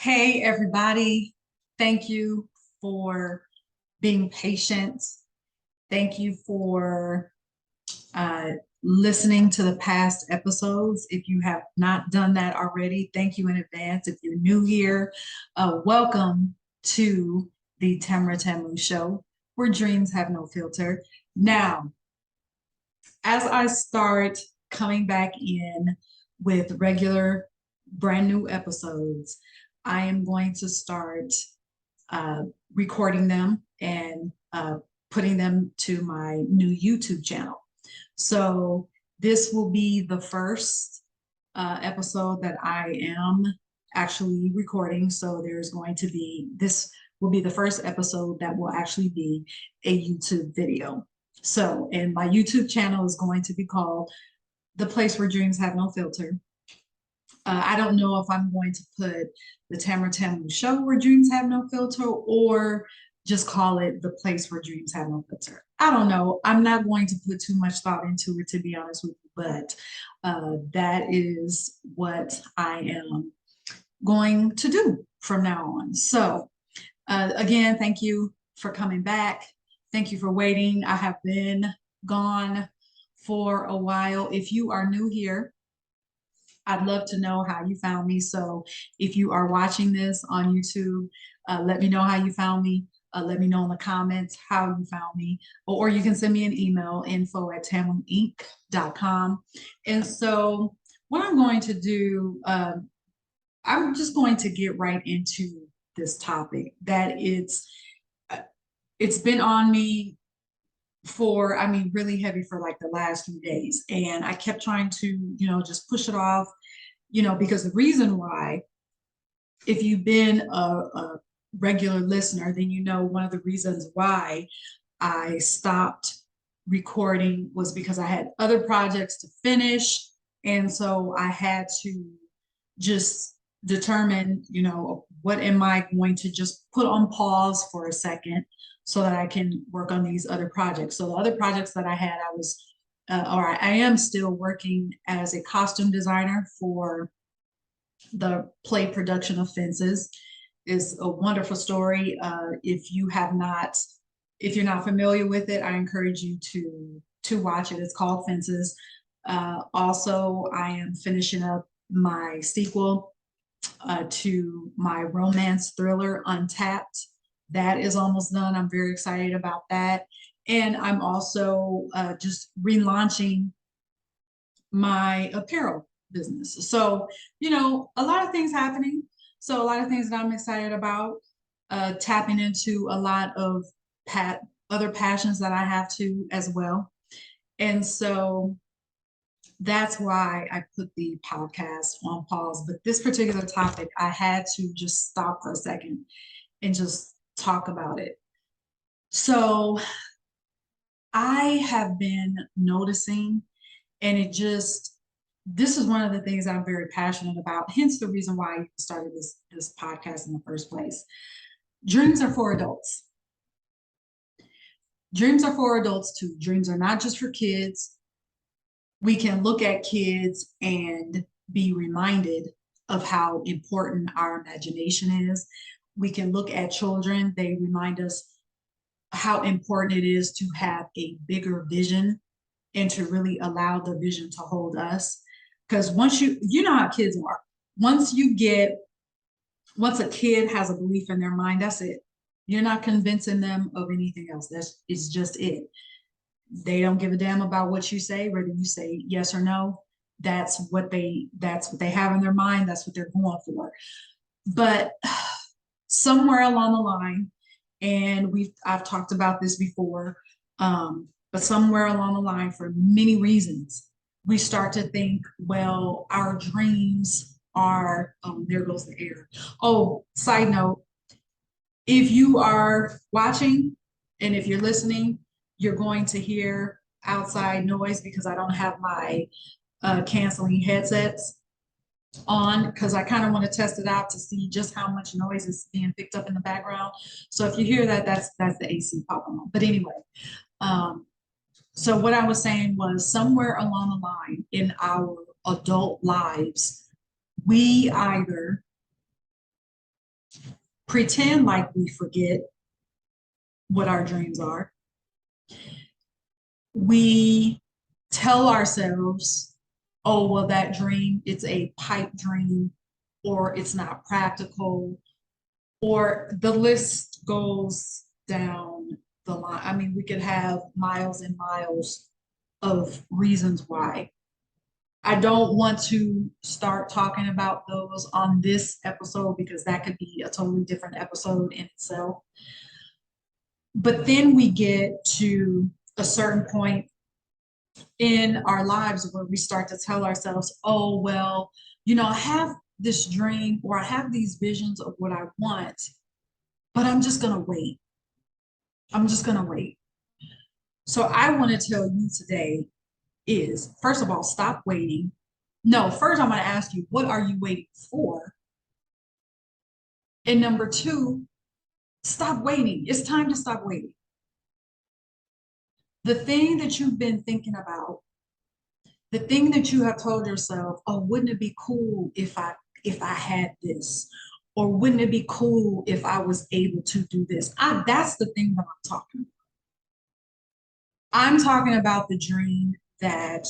Hey, everybody. Thank you for being patient. Thank you for uh, listening to the past episodes. If you have not done that already, thank you in advance. If you're new here, welcome to the TamaraTamu show, where dreams have no filter. Now, as I start coming back in with regular, brand new episodes, I am going to start uh, recording them and putting them to my new YouTube channel. So this will be the first episode that I am actually recording. So this will be the first episode that will actually be a YouTube video. So, and my YouTube channel is going to be called The Place Where Dreams Have No Filter. I don't know if I'm going to put the TamaraTamu show where dreams have no filter or just call it the place where dreams have no filter. I don't know. I'm not going to put too much thought into it, to be honest with you, but that is what I am going to do from now on. So, again, thank you for coming back. Thank you for waiting. I have been gone for a while. If you are new here, I'd love to know how you found me. So if you are watching this on YouTube, let me know how you found me. Let me know in the comments how you found me, or you can send me an email, info@tamuinc.com. And so what I'm going to do, I'm just going to get right into this topic that it's been on me for, I mean, really heavy for like the last 3 days. And I kept trying to, just push it off, because the reason why, if you've been a regular listener, then you know one of the reasons why I stopped recording was because I had other projects to finish. And so I had to just determine, what am I going to just put on pause for a second so that I can work on these other projects. So the other projects that I had, I am still working as a costume designer for the play production of Fences. Is a wonderful story. If you're not familiar with it, I encourage you to watch it. It's called Fences. Also, I am finishing up my sequel to my romance thriller Untapped. That is almost done. I'm very excited about that. And I'm also just relaunching my apparel business. So, a lot of things happening. So, a lot of things that I'm excited about, tapping into a lot of other passions that I have too as well. And so that's why I put the podcast on pause. But this particular topic, I had to just stop for a second and just talk about it. So I have been noticing, and this is one of the things I'm very passionate about, hence the reason why I started this podcast in the first place. Dreams are for adults. Dreams are for adults too. Dreams are not just for kids. We can look at kids and be reminded of how important our imagination is. We can look at children, they remind us how important it is to have a bigger vision and to really allow the vision to hold us. Because once you know how kids are, once a kid has a belief in their mind, that's it. You're not convincing them of anything else. It's just it. They don't give a damn about what you say, whether you say yes or no. That's what they have in their mind. That's what they're going for. But somewhere along the line, and I've talked about this before, but somewhere along the line, for many reasons, we start to think, well, our dreams are, there goes the air. Oh, side note, if you are watching and if you're listening, you're going to hear outside noise because I don't have my canceling headsets on, because I kind of want to test it out to see just how much noise is being picked up in the background. So if you hear that, that's the AC popping on. But anyway, so what I was saying was, somewhere along the line in our adult lives, we either pretend like we forget what our dreams are. We tell ourselves, oh, well, that dream, it's a pipe dream, or it's not practical, or the list goes down the line. I mean, we could have miles and miles of reasons why. I don't want to start talking about those on this episode because that could be a totally different episode in itself. But then we get to a certain point in our lives where we start to tell ourselves, oh, well, I have this dream or I have these visions of what I want, but I'm just going to wait. I'm just going to wait. So I want to tell you today is, first of all, stop waiting. No, first I'm going to ask you, what are you waiting for? And number two, stop waiting. It's time to stop waiting. The thing that you've been thinking about, the thing that you have told yourself, oh, wouldn't it be cool if I had this? Or wouldn't it be cool if I was able to do this? That's the thing that I'm talking about. I'm talking about the dream that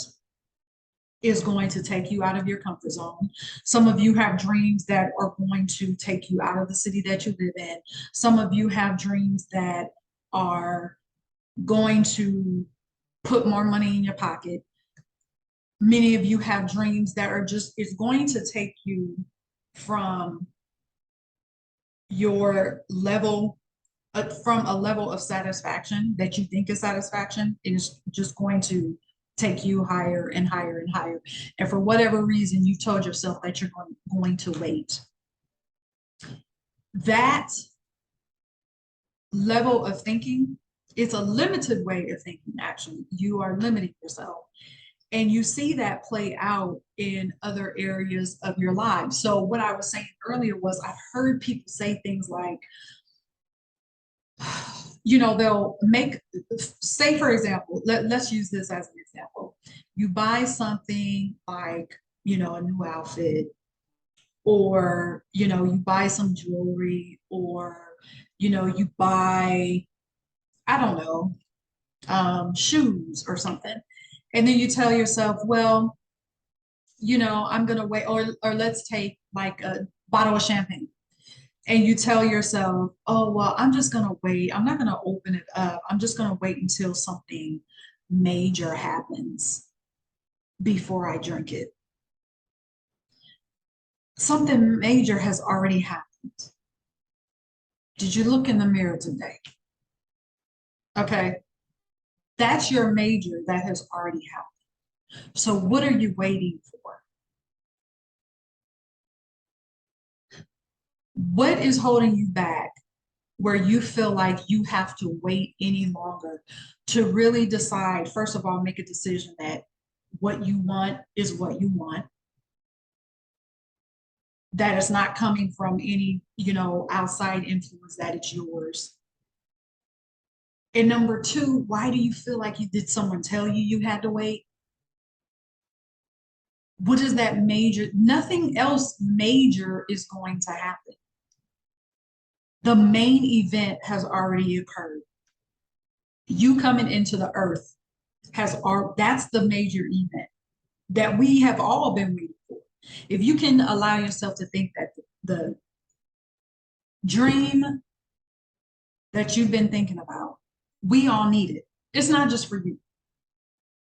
is going to take you out of your comfort zone. Some of you have dreams that are going to take you out of the city that you live in. Some of you have dreams that are going to put more money in your pocket. Many of you have dreams that are just, it's going to take you from your level, from a level of satisfaction that you think is satisfaction. It is just going to take you higher and higher and higher. And for whatever reason, you told yourself that you're going to wait. That level of thinking, it's a limited way of thinking, actually. You are limiting yourself. And you see that play out in other areas of your life. So what I was saying earlier was I've heard people say things like, they'll make, say, for example, let's use this as an example. You buy something like, a new outfit, or, you buy some jewelry, or, you buy, I don't know, shoes or something. And then you tell yourself, well, I'm going to wait, or let's take like a bottle of champagne. And you tell yourself, oh, well, I'm just going to wait. I'm not going to open it up. I'm just going to wait until something major happens before I drink it. Something major has already happened. Did you look in the mirror today? Okay. That's your major that has already happened. So what are you waiting for? What is holding you back where you feel like you have to wait any longer to really decide, first of all, make a decision that what you want is what you want, that is not coming from any, outside influence, that it's yours. And number two, why do you feel like did someone tell you you had to wait? What is that major? Nothing else major is going to happen. The main event has already occurred. You coming into the earth that's the major event that we have all been waiting for. If you can allow yourself to think that the dream that you've been thinking about, we all need it. It's not just for you.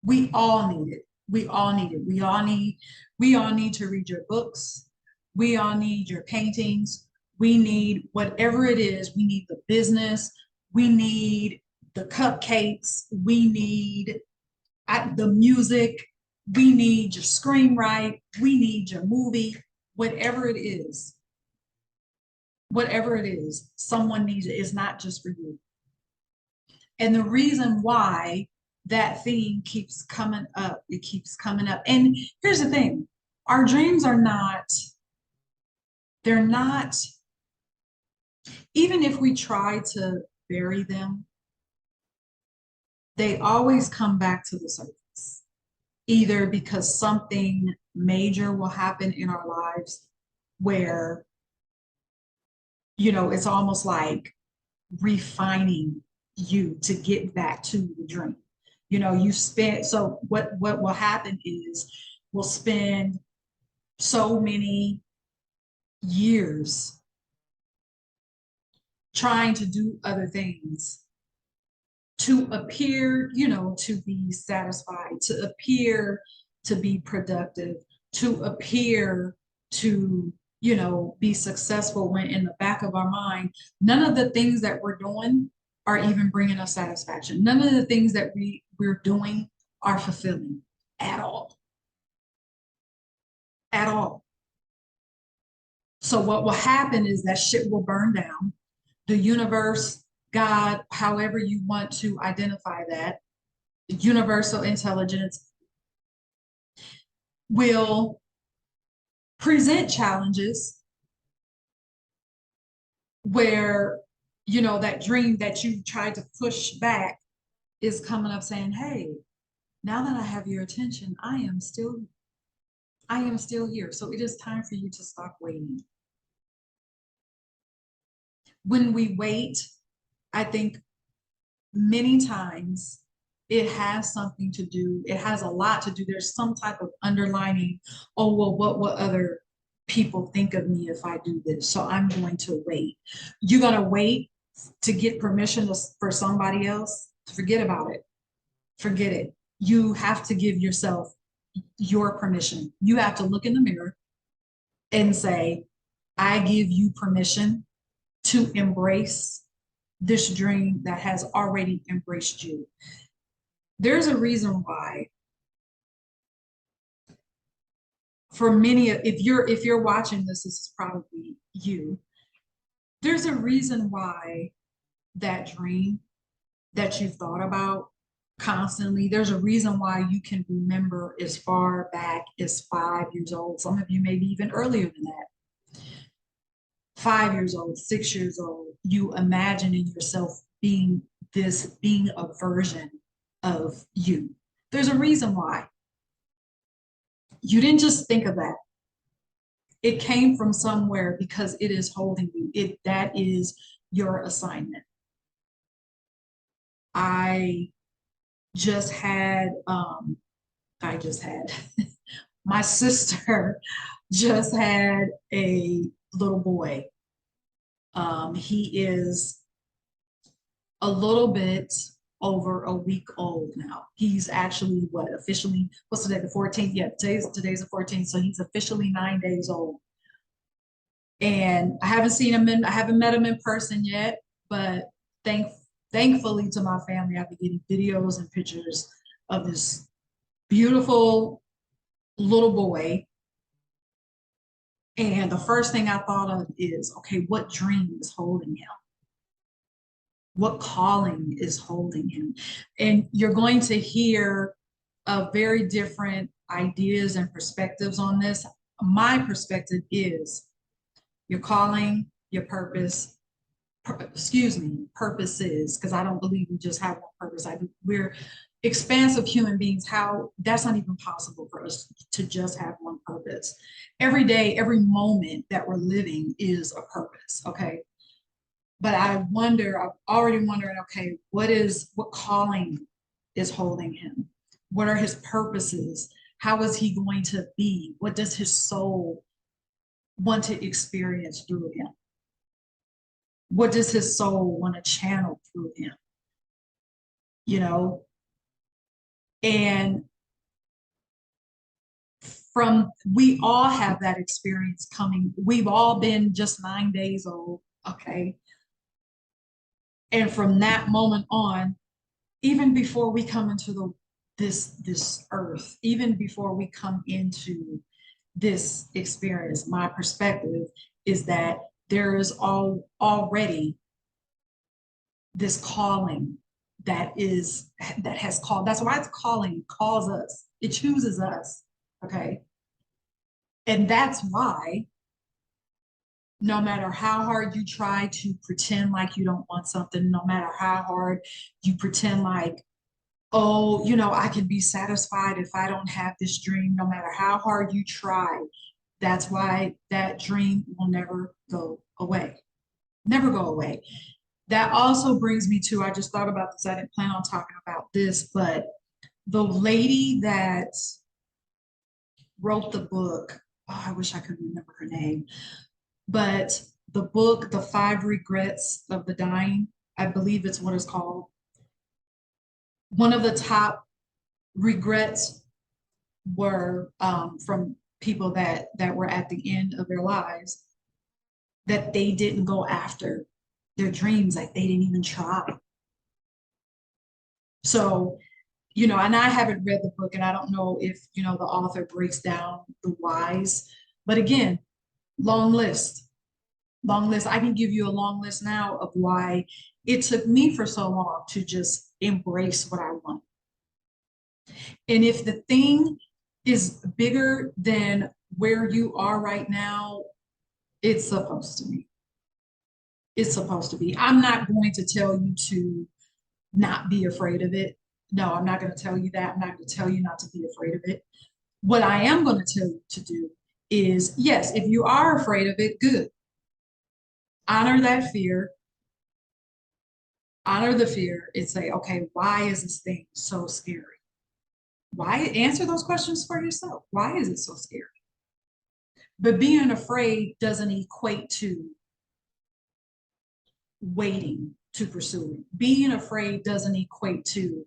We all need it. We all need it. We all need to read your books. We all need your paintings. We need whatever it is. We need the business. We need the cupcakes. We need the music. We need your screenwrite. We need your movie. Whatever it is, someone needs it. It's not just for you. And the reason why that theme keeps coming up, it keeps coming up. And here's the thing, our dreams are not, they're not, even if we try to bury them, they always come back to the surface, either because something major will happen in our lives where it's almost like refining you to get back to the dream. You spend, so what will happen is we'll spend so many years trying to do other things to appear, to be satisfied, to appear to be productive, to appear to, be successful, when in the back of our mind, none of the things that we're doing are even bringing us satisfaction. None of the things that we're doing are fulfilling at all, at all. So what will happen is that shit will burn down. The universe, God, however you want to identify that, universal intelligence will present challenges where, that dream that you tried to push back is coming up saying, hey, now that I have your attention, I am still here. So it is time for you to stop waiting. When we wait, I think many times it has something to do, it has a lot to do. There's some type of underlining, oh, well, what will other people think of me if I do this? So I'm going to wait. You're going to wait to get permission for somebody else? Forget about it. Forget it. You have to give yourself your permission. You have to look in the mirror and say, I give you permission to embrace this dream that has already embraced you. There's a reason why, for many, if you're watching this is probably you. There's a reason why that dream that you've thought about constantly, there's a reason why you can remember as far back as 5 years old. Some of you maybe even earlier than that. 5 years old, 6 years old, you imagining yourself being a version of you. There's a reason why. You didn't just think of that. It came from somewhere because it is holding you. That is your assignment. I just had my sister just had a little boy. He is a little bit over a week old now. He's actually officially, what's today, the 14th? Yeah, today's the 14th. So he's officially 9 days old. And I haven't met him in person yet, but thankfully to my family, I've been getting videos and pictures of this beautiful little boy. And the first thing I thought of is, okay, what dream is holding him? What calling is holding him? And you're going to hear very different ideas and perspectives on this. My perspective is your calling, your purpose, purposes, because I don't believe we just have one purpose. We're expansive human beings. How that's not even possible for us to just have one purpose. Every day, every moment that we're living is a purpose, okay? But I'm already wondering, okay, what calling is holding him? What are his purposes? How is he going to be? What does his soul want to experience through him? What does his soul want to channel through him? And we all have that experience coming. We've all been just 9 days old, okay? And from that moment on, even before we come into this earth, even before we come into this experience, my perspective is that there is already this calling that has called. That's why it's calling, calls us. It chooses us, okay? And that's why no matter how hard you try to pretend like you don't want something, no matter how hard you pretend like, oh, I can be satisfied if I don't have this dream, no matter how hard you try, that's why that dream will never go away. never go away. That also brings me to, I just thought about this. I didn't plan on talking about this, but the lady that wrote the book, oh, I wish I could remember her name, but the book, The Five Regrets of the Dying, I believe it's what it's called. One of the top regrets were from people that were at the end of their lives, that they didn't go after their dreams, like they didn't even try. So, and I haven't read the book and I don't know if, the author breaks down the whys, but again, long list, long list. I can give you a long list now of why it took me for so long to just embrace what I want. And if the thing is bigger than where you are right now, it's supposed to be. It's supposed to be. I'm not going to tell you to not be afraid of it. No, I'm not going to tell you that. I'm not going to tell you not to be afraid of it. What I am going to tell you to do is, yes, if you are afraid of it, good. Honor that fear. Honor the fear and say, okay, why is this thing so scary? Why? Answer those questions for yourself. Why is it so scary? But being afraid doesn't equate to waiting to pursue it. Being afraid doesn't equate to,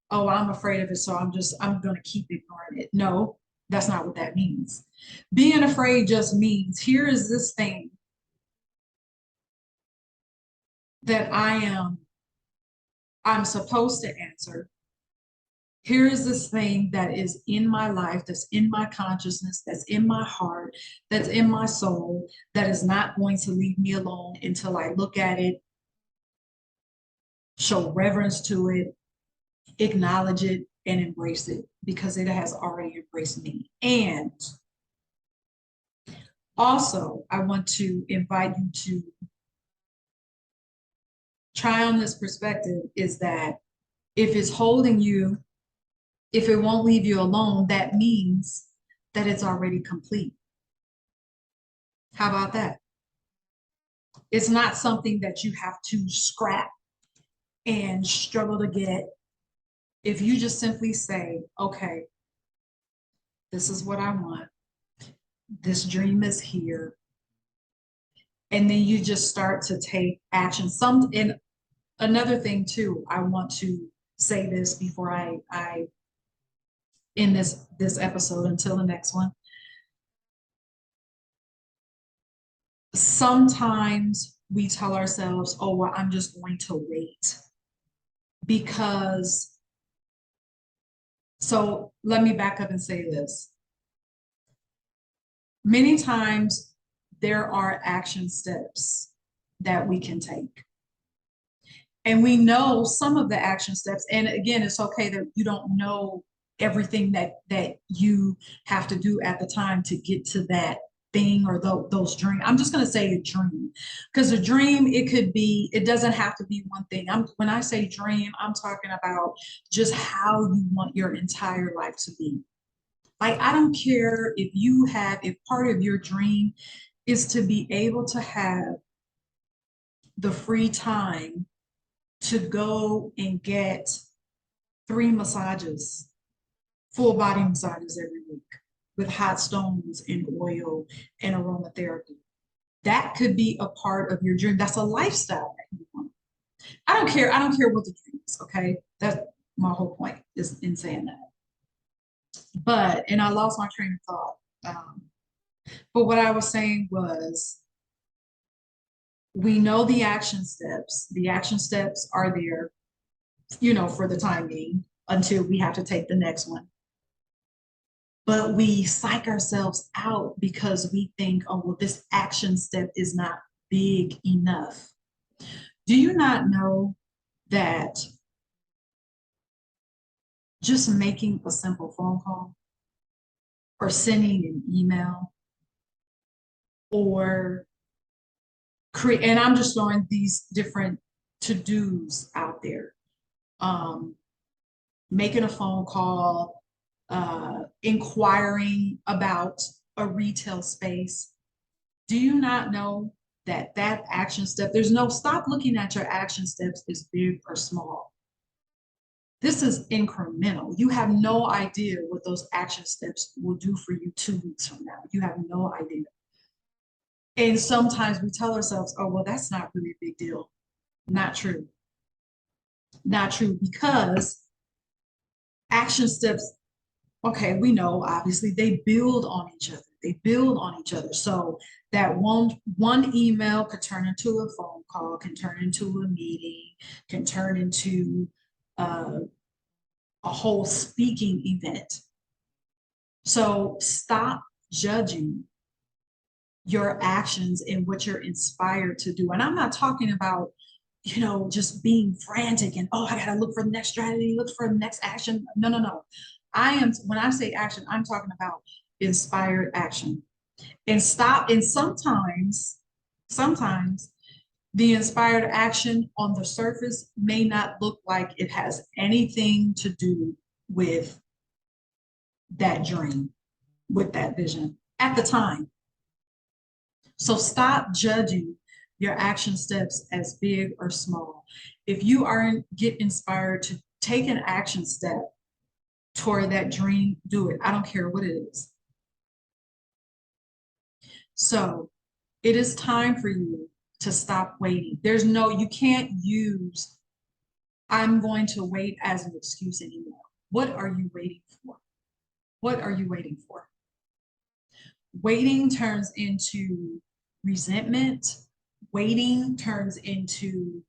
oh, I'm afraid of it, so I'm going to keep ignoring it. No, that's not what that means. Being afraid just means, here is this thing that I'm supposed to answer. Here is this thing that is in my life, that's in my consciousness, that's in my heart, that's in my soul, that is not going to leave me alone until I look at it, show reverence to it, acknowledge it, and embrace it, because it has already embraced me. And also, I want to invite you to try on this perspective, is that if it's holding you, if it won't leave you alone, that means that it's already complete. How about that? It's not something that you have to scrap and struggle to get. If you just simply say, okay, this is what I want, this dream is here, and then you just start to take action. And another thing too, I want to say this before I end this episode until the next one. Sometimes we tell ourselves, oh, well, I'm just going to wait because, so let me back up and say this. Many times there are action steps that we can take. And we know some of the action steps. And again, it's okay that you don't know everything that you have to do at the time to get to that thing or those dreams. I'm just going to say a dream, because a dream, it doesn't have to be one thing. When I say dream, I'm talking about just how you want your entire life to be. Like, I don't care if part of your dream is to be able to have the free time to go and get 3 massages, full body massages every week with hot stones and oil and aromatherapy. That could be a part of your dream. That's a lifestyle that you want. I don't care what the dream is, okay? That's my whole point is in saying that. And I lost my train of thought. But what I was saying was, we know the action steps. The action steps are there, for the time being until we have to take the next one. But we psych ourselves out because we think, oh, well, this action step is not big enough. Do you not know that just making a simple phone call or sending an email or and I'm just throwing these different to-dos out there, making a phone call, inquiring about a retail space. Do you not know that action step, there's no, stop looking at your action steps as big or small. This is incremental. You have no idea what those action steps will do for you 2 weeks from now. You have no idea. And sometimes we tell ourselves, oh, well, that's not really a big deal. Not true. Not true, because action steps, okay, we know obviously they build on each other. They build on each other. So that one email could turn into a phone call, can turn into a meeting, can turn into a whole speaking event. So stop judging your actions and what you're inspired to do. And I'm not talking about, just being frantic and, oh, I gotta look for the next strategy, look for the next action. No, no, no. When I say action, I'm talking about inspired action. And sometimes the inspired action on the surface may not look like it has anything to do with that dream, with that vision at the time. So stop judging your action steps as big or small. If you get inspired to take an action step toward that dream, do it. I don't care what it is. So it is time for you to stop waiting. You can't use I'm going to wait as an excuse anymore. What are you waiting for? What are you waiting for? Waiting turns into resentment. Waiting turns into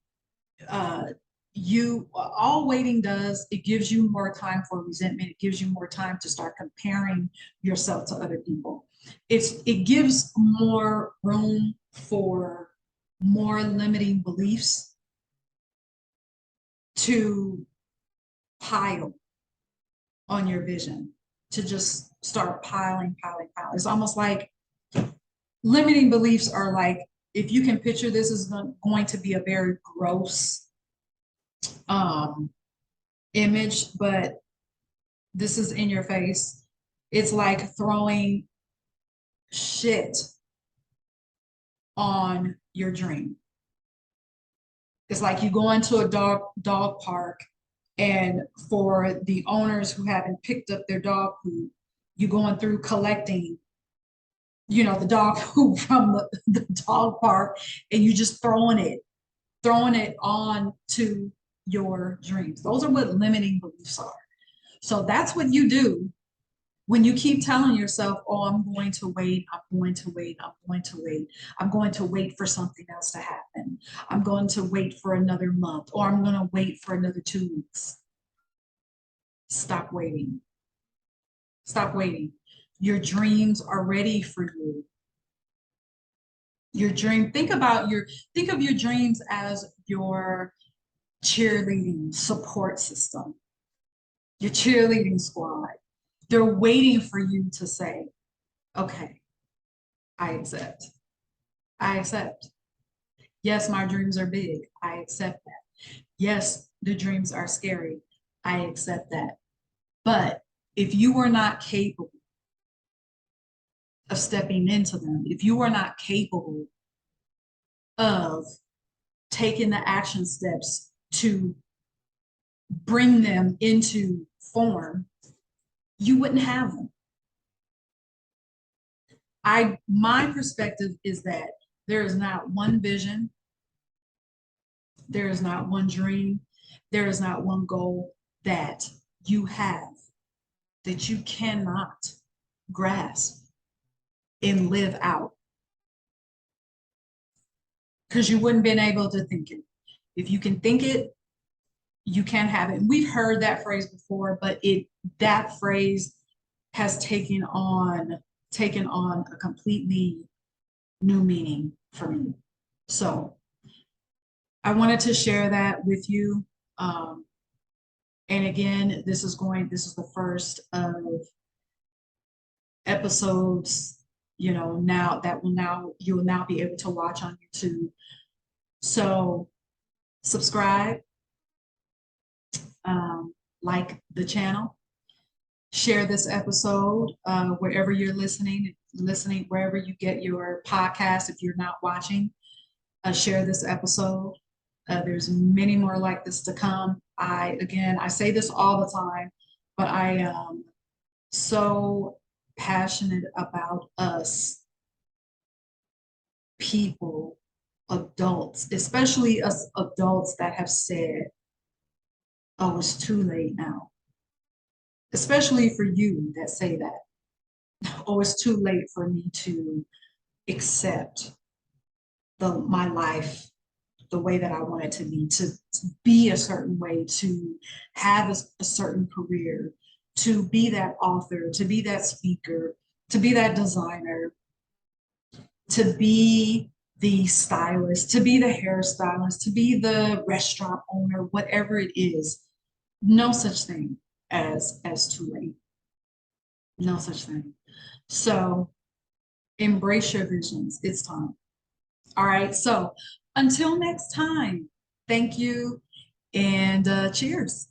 all waiting does, it gives you more time for resentment. It gives you more time to start comparing yourself to other people. It gives more room for more limiting beliefs to pile on your vision, to just start piling. It's almost like limiting beliefs are like, if you can picture this is going to be a very gross image, but this is in your face. It's like throwing shit on your dream. It's like you go into a dog park, and for the owners who haven't picked up their dog poop, you're going through collecting, the dog poop from the dog park, and you just throwing it on to your dreams. Those are what limiting beliefs are. So that's what you do when you keep telling yourself, oh, I'm going to wait, I'm going to wait, I'm going to wait, I'm going to wait for something else to happen, I'm going to wait for another month, or I'm going to wait for another 2 weeks. Stop waiting. Stop waiting. Your dreams are ready for you. Your dream, think of your dreams as your cheerleading support system, your cheerleading squad. They're waiting for you to say, okay, I accept. I accept. Yes, my dreams are big. I accept that. Yes, the dreams are scary. I accept that. But if you were not capable of stepping into them, if you were not capable of taking the action steps to bring them into form, you wouldn't have them. My perspective is that there is not one vision, there is not one dream, there is not one goal that you have that you cannot grasp and live out, because you wouldn't been able to think it. If you can think it, you can have it. And we've heard that phrase before, but that phrase has taken on a completely new meaning for me. So I wanted to share that with you. And again, this is the first of episodes, now you will now be able to watch on YouTube. So subscribe, like the channel, share this episode wherever you're listening, wherever you get your podcast if you're not watching. share this episode. There's many more like this to come. I say this all the time, but I am so passionate about us people, adults, especially us adults that have said, oh, it's too late now. Especially for you that say that, oh, it's too late for me to accept my life the way that I want it to be a certain way, to have a certain career, to be that author, to be that speaker, to be that designer, to be the stylist, to be the hairstylist, to be the restaurant owner, whatever it is. No such thing as too late. No such thing. So embrace your visions. It's time. All right. So until next time, thank you and cheers.